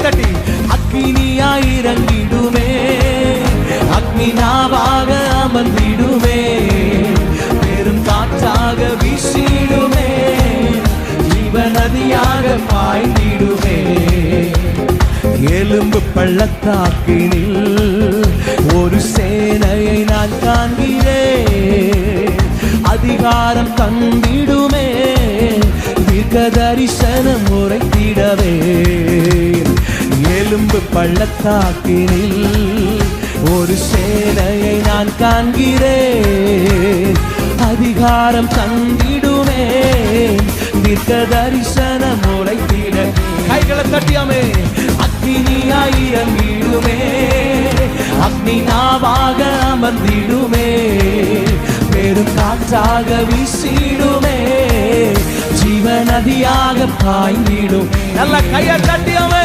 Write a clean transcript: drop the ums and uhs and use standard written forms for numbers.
தட்டி அக்கினியாய் இறங்கிடுமே, அக்னி நாவாக அமர்ந்திடுமே, பெரும் காற்றாக வீசிடுமே, ஜீவ நதியாக பாய்ந்திடுமே. எலும்பு பள்ளத்தாக்கினில் ஒரு சேனையை நான் காண்கிறேன், அதிகாரம் தந்திடுமே, தீர்க்க தரிசனம் உரைத்திடவே. எலும்பு பள்ளத்தாக்கினில் ஒரு சேனையை நான் காண்கிறேன், அதிகாரம் தந்திடுமே, தீர்க்க தரிசனம் உரைத்திட. கைகளை தட்டியாமே. அக்னியாய் இறங்கிடுமே, அக்னி நாவாக அமர்ந்திடுமே, பெரும் காற்றாக வீசிடுமே, ஜீவ நதியாக பாய்ந்திடும். நல்ல கையை தட்டியாமே.